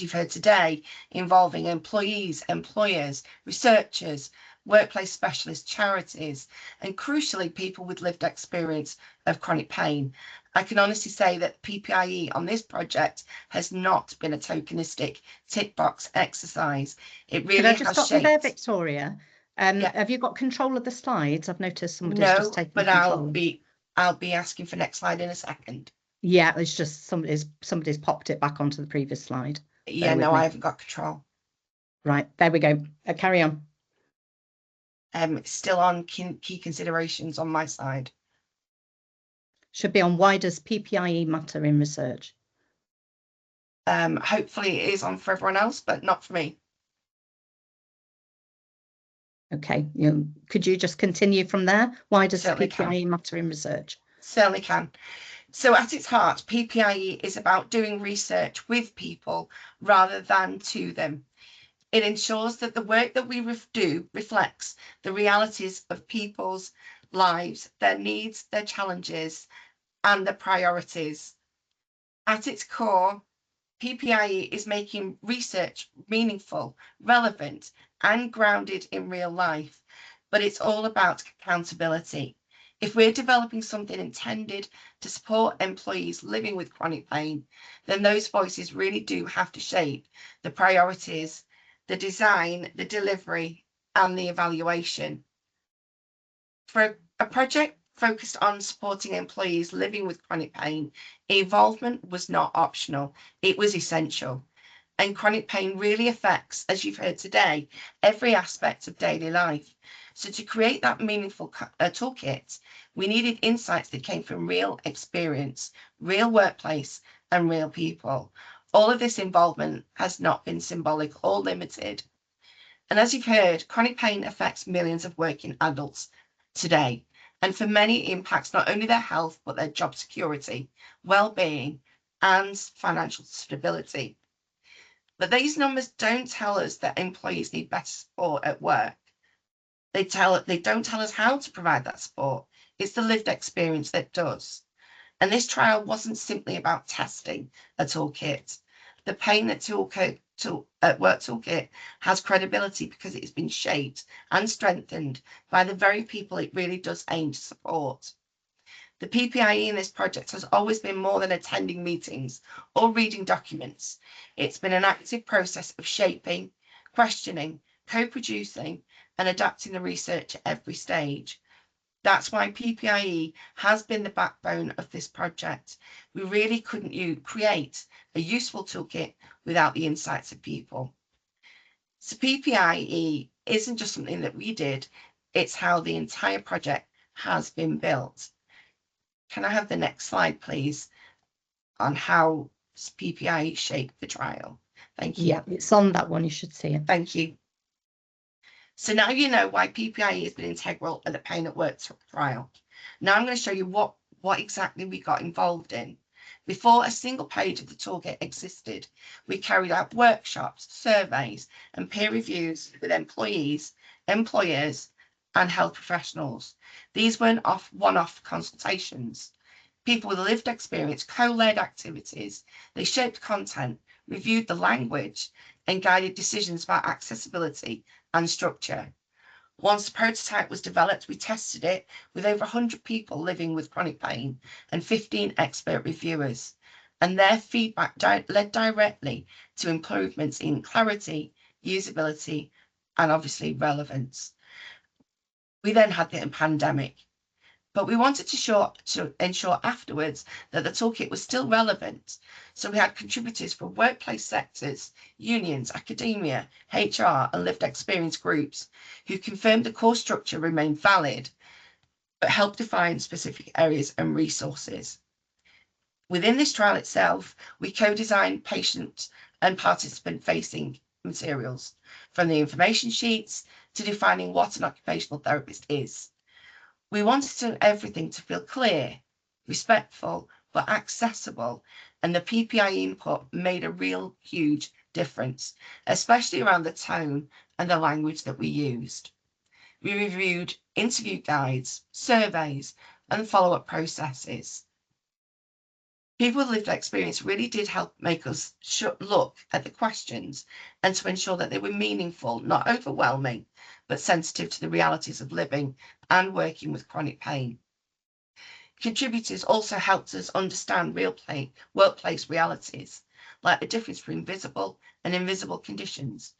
you've heard today, involving employees, employers, researchers, workplace specialists, charities, and crucially, people with lived experience of chronic pain. I can honestly say that PPIE on this project has not been a tokenistic tick box exercise. It really Could I just has stop you shaped. there, Victoria? Yeah. Have you got control of the slides? I've noticed somebody's just taken but control. I'll be asking for next slide in a second. Yeah, it's just somebody's popped it back onto the previous slide. Yeah, no, I haven't got control. Right, there we go. Carry on. Still on key considerations on my side. Should be on why does PPIE matter in research? Hopefully it is on for everyone else, but not for me. Okay, could you just continue from there? Why does Certainly PPIE matter in research? Certainly can. So at its heart, PPIE is about doing research with people rather than to them. It ensures that the work that we do reflects the realities of people's lives, their needs, their challenges, and their priorities. At its core, PPIE is making research meaningful, relevant, and grounded in real life, but it's all about accountability. If we're developing something intended to support employees living with chronic pain, then those voices really do have to shape the priorities, the design, the delivery, and the evaluation. For a project focused on supporting employees living with chronic pain, involvement was not optional, it was essential. And chronic pain really affects, as you've heard today, every aspect of daily life. So to create that meaningful toolkit, we needed insights that came from real experience, real workplace, and real people. All of this involvement has not been symbolic or limited. And as you've heard, chronic pain affects millions of working adults today. And for many, it impacts not only their health, but their job security, well-being, and financial stability. But these numbers don't tell us that employees need better support at work. They don't tell us how to provide that support. It's the lived experience that does. And this trial wasn't simply about testing a toolkit. The Pain at Work toolkit has credibility because it has been shaped and strengthened by the very people it really does aim to support. The PPIE in this project has always been more than attending meetings or reading documents. It's been an active process of shaping, questioning, co-producing and adapting the research at every stage. That's why PPIE has been the backbone of this project. We really couldn't create a useful toolkit without the insights of people. So PPIE isn't just something that we did, it's how the entire project has been built. Can I have the next slide, please, on how PPIE shaped the trial? Thank you. Yeah, it's on that one, you should see it. Thank you. So now you know why PPIE has been integral at the Pain at Work trial. Now I'm going to show you what exactly we got involved in. Before a single page of the toolkit existed, we carried out workshops, surveys, and peer reviews with employees, employers, and health professionals. These weren't one-off consultations. People with lived experience co-led activities. They shaped content, reviewed the language, and guided decisions about accessibility and structure. Once the prototype was developed, we tested it with over 100 people living with chronic pain and 15 expert reviewers, and their feedback led directly to improvements in clarity, usability, and obviously relevance. We then had the pandemic, but we wanted to ensure afterwards that the toolkit was still relevant. So we had contributors from workplace sectors, unions, academia, HR, and lived experience groups who confirmed the core structure remained valid, but helped define specific areas and resources. Within this trial itself, we co-designed patient and participant-facing materials, from the information sheets to defining what an occupational therapist is. We wanted everything to feel clear, respectful, but accessible, and the PPI input made a real huge difference, especially around the tone and the language that we used. We reviewed interview guides, surveys, and follow-up processes. People with lived experience really did help make us look at the questions and to ensure that they were meaningful, not overwhelming, but sensitive to the realities of living and working with chronic pain. Contributors also helped us understand real workplace realities, like the difference between visible and invisible conditions,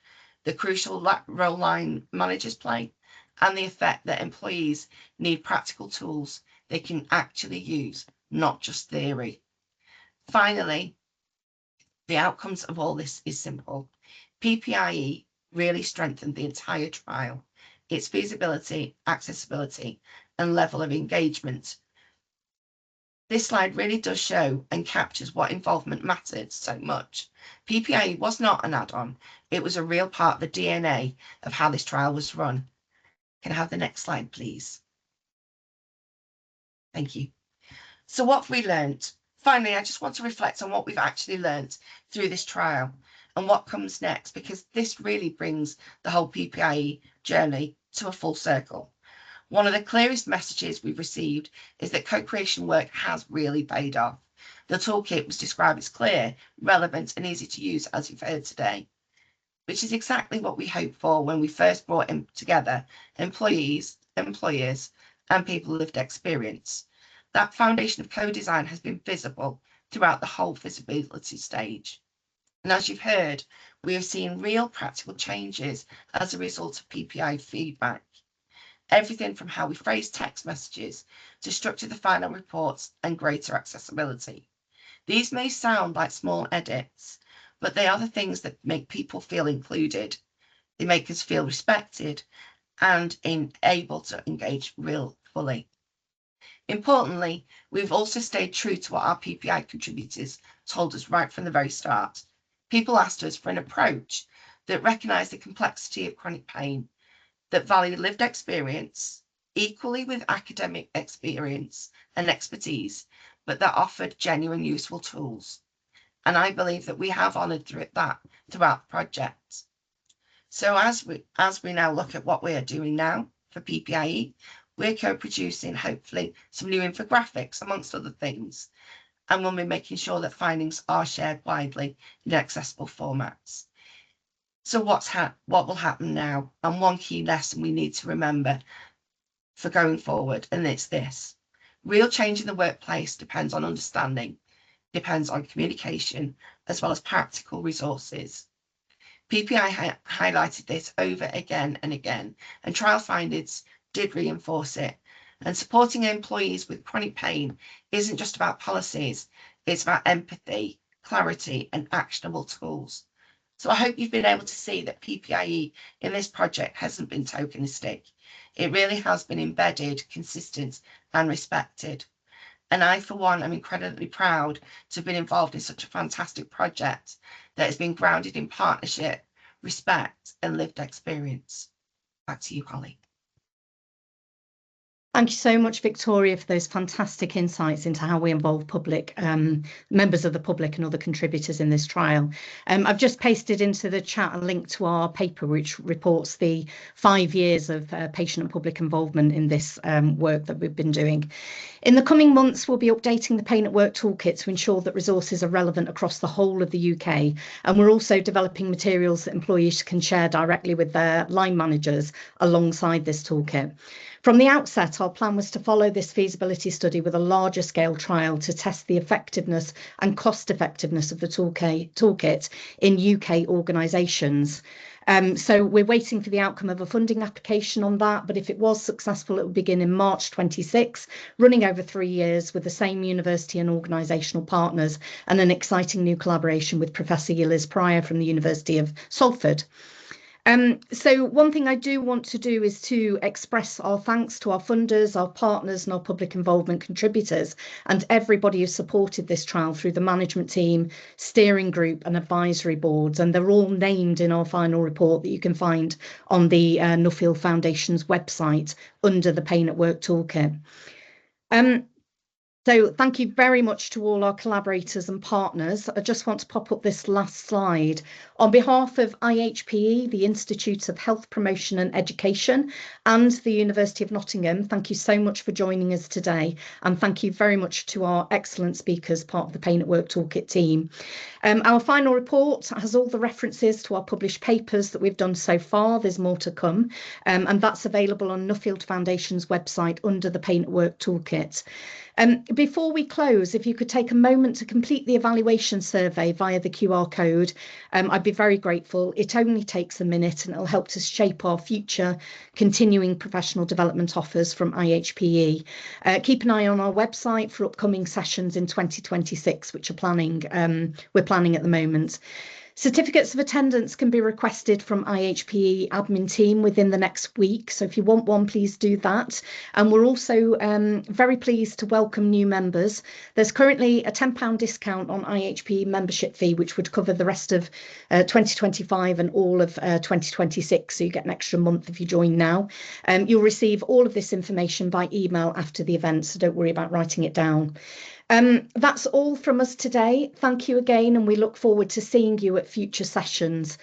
the crucial role line managers play, and the effect that employees need practical tools they can actually use, not just theory. Finally, the outcomes of all this is simple. PPIE really strengthened the entire trial, its feasibility, accessibility, and level of engagement. This slide really does show and captures what involvement mattered so much. PPIE was not an add-on, it was a real part of the DNA of how this trial was run. Can I have the next slide, please? Thank you. So what have we learned? Finally, I just want to reflect on what we've actually learned through this trial and what comes next, because this really brings the whole PPIE journey to a full circle. One of the clearest messages we've received is that co-creation work has really paid off. The toolkit was described as clear, relevant, and easy to use, as you've heard today, which is exactly what we hoped for when we first brought together employees, employers, and people with lived experience. That foundation of co-design has been visible throughout the whole feasibility stage. And as you've heard, we have seen real practical changes as a result of PPI feedback. Everything from how we phrase text messages to structure the final reports and greater accessibility. These may sound like small edits, but they are the things that make people feel included. They make us feel respected and able to engage real fully. Importantly, we've also stayed true to what our PPI contributors told us right from the very start. People asked us for an approach that recognised the complexity of chronic pain, that valued lived experience equally with academic experience and expertise, but that offered genuine useful tools. And I believe that we have honoured that throughout the project. So as we now look at what we are doing now for PPIE, we're co-producing hopefully some new infographics amongst other things, and we'll be making sure that findings are shared widely in accessible formats. So what will happen now? And one key lesson we need to remember for going forward, and it's this: Real change in the workplace depends on understanding, depends on communication, as well as practical resources. PPI highlighted this over again and again, and trial findings did reinforce it. And supporting employees with chronic pain isn't just about policies, it's about empathy, clarity, and actionable tools. So I hope you've been able to see that PPIE in this project hasn't been tokenistic. It really has been embedded, consistent, and respected. And I, for one, am incredibly proud to have been involved in such a fantastic project that has been grounded in partnership, respect, and lived experience. Back to you, Holly. Thank you so much, Victoria, for those fantastic insights into how we involve public members of the public and other contributors in this trial. I've just pasted into the chat a link to our paper, which reports the 5 years of patient and public involvement in this work that we've been doing. In the coming months, we'll be updating the Pain at Work Toolkit to ensure that resources are relevant across the whole of the UK. And we're also developing materials that employees can share directly with their line managers alongside this toolkit. From the outset, our plan was to follow this feasibility study with a larger scale trial to test the effectiveness and cost effectiveness of the toolkit in UK organisations. So we're waiting for the outcome of a funding application on that, but if it was successful, it will begin in March 26, running over 3 years with the same university and organisational partners, and an exciting new collaboration with Professor Yildiz Pryor from the University of Salford. So one thing I do want to do is to express our thanks to our funders, our partners and our public involvement contributors and everybody who supported this trial through the management team, steering group and advisory boards. And they're all named in our final report that you can find on the Nuffield Foundation's website under the Pain at Work Toolkit. So thank you very much to all our collaborators and partners. I just want to pop up this last slide. On behalf of IHPE, the Institute of Health Promotion and Education, and the University of Nottingham, thank you so much for joining us today. And thank you very much to our excellent speakers, part of the Pain at Work Toolkit team. Our final report has all the references to our published papers that we've done so far. There's more to come, and that's available on Nuffield Foundation's website under the Pain at Work Toolkit. Before we close, if you could take a moment to complete the evaluation survey via the QR code, I'd be very grateful. It only takes a minute and it'll help to shape our future continuing professional development offers from IHPE. Keep an eye on our website for upcoming sessions in 2026, which we're planning at the moment. Certificates of attendance can be requested from IHPE admin team within the next week. So if you want one, please do that. And we're also very pleased to welcome new members. There's currently a £10 discount on IHPE membership fee, which would cover the rest of 2025 and all of 2026. So you get an extra month if you join now. You'll receive all of this information by email after the event, so don't worry about writing it down. That's all from us today. Thank you again, and we look forward to seeing you at future sessions.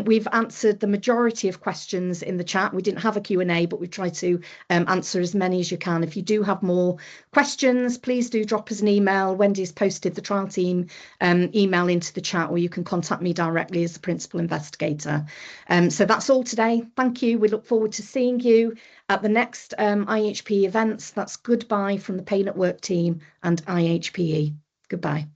We've answered the majority of questions in the chat. We didn't have a Q&A, but we tried to answer as many as you can. If you do have more questions, please do drop us an email. Wendy's posted the trial team email into the chat, or you can contact me directly as the principal investigator. So that's all today. Thank you. We look forward to seeing you at the next IHPE events. That's goodbye from the Pain at Work team and IHPE. Goodbye.